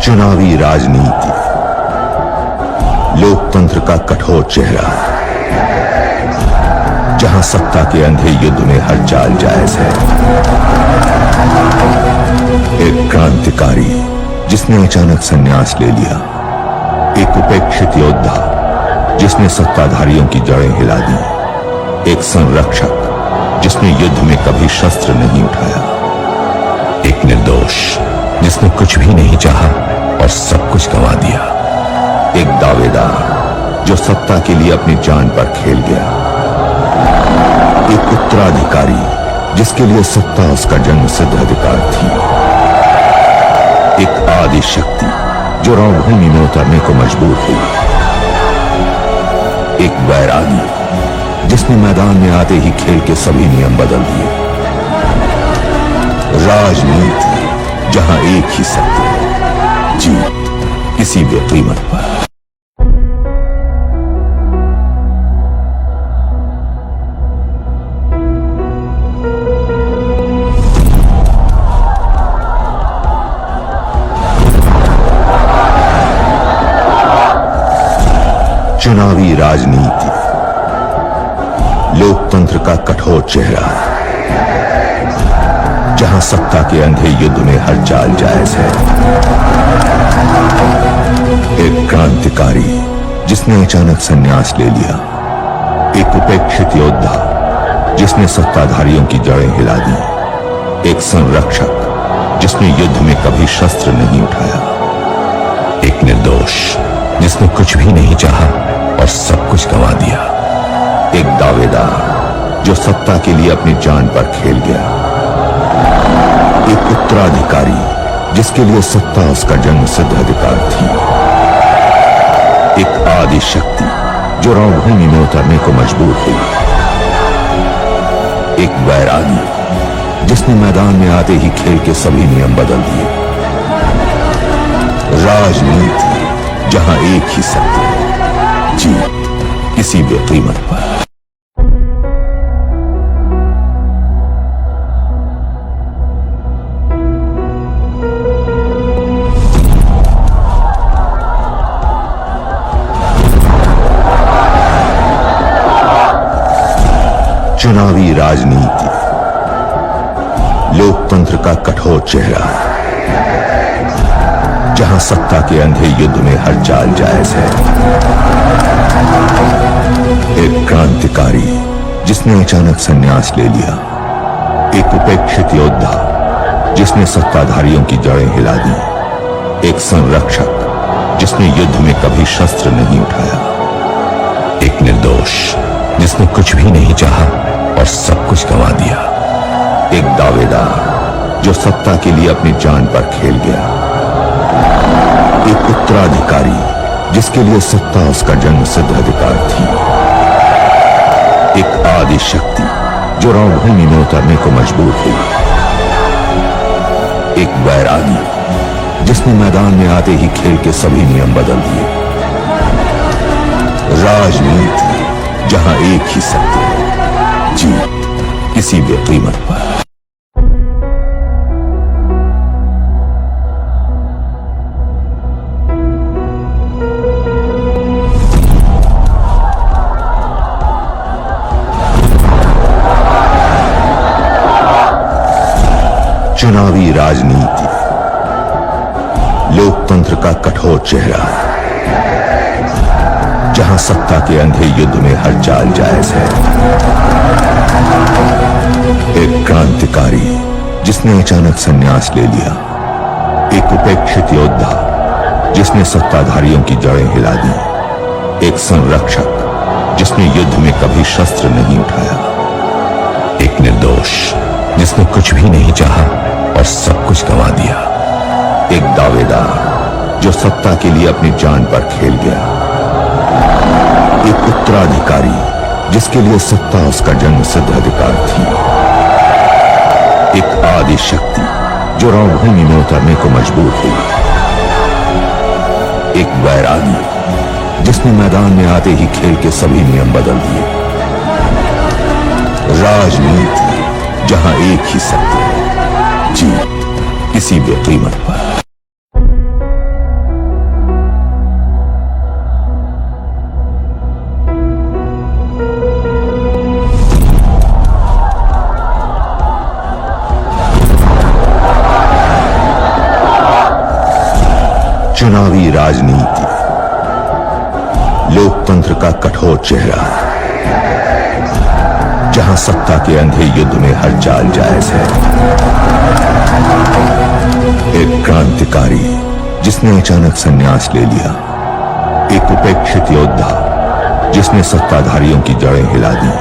चुनावी राजनीति, लोकतंत्र का कठोर चेहरा, जहां सत्ता के अंधे युद्ध में हर चाल जायज है। एक क्रांतिकारी जिसने अचानक संन्यास ले लिया, एक उपेक्षित योद्धा जिसने सत्ताधारियों की जड़ें हिला दी, एक संरक्षक जिसने युद्ध में कभी शस्त्र नहीं उठाया, एक निर्दोष जिसने कुछ भी नहीं चाहा और सब कुछ गंवा दिया, एक दावेदार जो सत्ता के लिए अपनी जान पर खेल गया, एक उत्तराधिकारी जिसके लिए सत्ता उसका जन्मसिद्ध अधिकार थी, एक आदि शक्ति जो रणभूमि में उतरने को मजबूर हुई, एक वैरागी जिसने मैदान में आते ही खेल के सभी नियम बदल दिए। राजनीति जहां एक ही सत्य है, जीत किसी भी कीमत पर। चुनावी राजनीति, लोकतंत्र का कठोर चेहरा, जहां सत्ता के अंधे युद्ध में हर चाल जायज है। एक क्रांतिकारी जिसने अचानक संन्यास ले लिया, एक उपेक्षित योद्धा जिसने सत्ताधारियों की जड़ें हिला दी, एक संरक्षक जिसने युद्ध में कभी शस्त्र नहीं उठाया, एक निर्दोष जिसने कुछ भी नहीं चाहा और सब कुछ गंवा दिया, एक दावेदार जो सत्ता के लिए अपनी जान पर खेल गया, एक उत्तराधिकारी जिसके लिए सत्ता उसका जन्मसिद्ध अधिकार थी, एक आदि शक्ति जो रणभूमि में उतरने को मजबूर हुई, एक वैरागी जिसने मैदान में आते ही खेल के सभी नियम बदल दिए। राजनीति जहां एक ही सत्य है, जीत किसी भी कीमत पर। चुनावी राजनीति, लोकतंत्र का कठोर चेहरा, जहां सत्ता के अंधे युद्ध में हर चाल जायज है। एक क्रांतिकारी जिसने अचानक संन्यास ले लिया, एक उपेक्षित योद्धा जिसने सत्ताधारियों की जड़ें हिला दी, एक संरक्षक जिसने युद्ध में कभी शस्त्र नहीं उठाया, एक निर्दोष जिसने कुछ भी नहीं चाहा और सब कुछ गंवा दिया, एक दावेदार जो सत्ता के लिए अपनी जान पर खेल गया, एक उत्तराधिकारी जिसके लिए सत्ता उसका जन्मसिद्ध अधिकार थी, एक आदि शक्ति जो रणभूमि में उतरने को मजबूर हुई, एक वैरागी जिसने मैदान में आते ही खेल के सभी नियम बदल दिए। राजनीति जहां एक ही सत्य है, जीत किसी भी कीमत पर। चुनावी राजनीति, लोकतंत्र का कठोर चेहरा, जहां सत्ता के अंधे युद्ध में हर चाल जायज है। एक क्रांतिकारी जिसने अचानक संन्यास ले लिया, एक उपेक्षित योद्धा जिसने सत्ताधारियों की जड़ें हिला दी, एक संरक्षक जिसने युद्ध में कभी शस्त्र नहीं उठाया, एक निर्दोष जिसने कुछ भी नहीं चाहा और सब कुछ गंवा दिया, एक दावेदार जो सत्ता के लिए अपनी जान पर खेल गया, एक उत्तराधिकारी जिसके लिए सत्ता उसका जन्मसिद्ध अधिकार थी, एक आदि शक्ति जो रणभूमि में उतरने को मजबूर हुई, एक वैरागी जिसने मैदान में आते ही खेल के सभी नियम बदल दिए। राजनीति जहां एक ही सत्य है, जीत किसी भी कीमत पर। चुनावी राजनीति लोकतंत्र का कठोर चेहरा, जहां सत्ता के अंधे युद्ध में हर चाल जायज है। एक क्रांतिकारी जिसने अचानक संन्यास ले लिया, एक उपेक्षित योद्धा जिसने सत्ताधारियों की जड़ें हिला दी,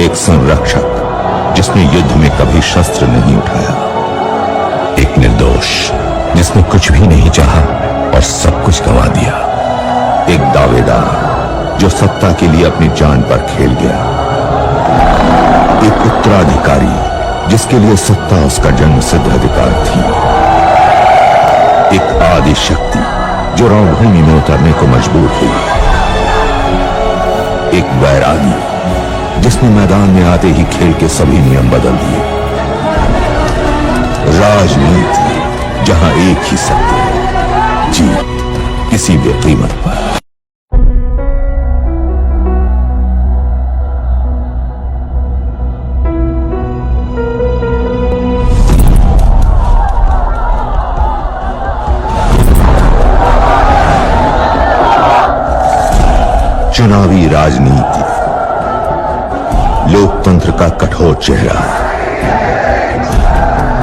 एक संरक्षक जिसने युद्ध में कभी शस्त्र नहीं उठाया, एक निर्दोष जिसने कुछ भी नहीं चाहा और सब कुछ गंवा दिया, एक दावेदार जो सत्ता के लिए अपनी जान पर खेल गया, एक उत्तराधिकारी जिसके लिए सत्ता उसका जन्म सिद्ध अधिकार थी, एक आदि शक्ति जो रणभूमि में उतरने को मजबूर हुई, एक वैरागी जिसने मैदान में आते ही खेल के सभी नियम बदल दिए। राजनीति जहां एक ही सत्य है, जीत किसी भी कीमत पर। चुनावी राजनीति लोकतंत्र का कठोर चेहरा,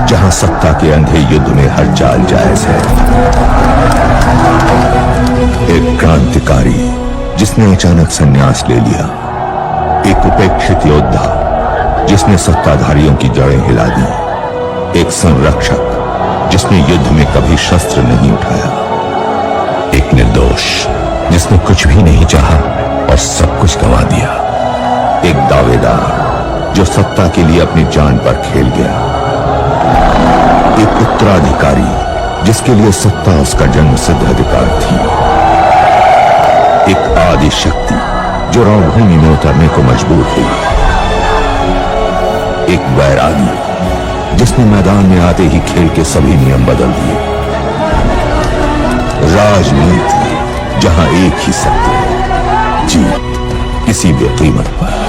जहां सत्ता के अंधे युद्ध में हर चाल जायज है। एक क्रांतिकारी जिसने अचानक संन्यास ले लिया, एक उपेक्षित योद्धा जिसने सत्ताधारियों की जड़ें हिला दी, एक संरक्षक जिसने युद्ध में कभी शस्त्र नहीं उठाया, एक निर्दोष जिसने कुछ भी नहीं चाहा और सब कुछ गंवा दिया, एक दावेदार जो सत्ता के लिए अपनी जान पर खेल गया, एक उत्तराधिकारी जिसके लिए सत्ता उसका जन्म सिद्ध अधिकार थी, एक आदि शक्ति जो रणभूमि में उतरने को मजबूर हुई, एक वैरागी जिसने मैदान में आते ही खेल के सभी नियम बदल दिए। राजनीति जहां एक ही सत्य है, जीत किसी भी कीमत पर।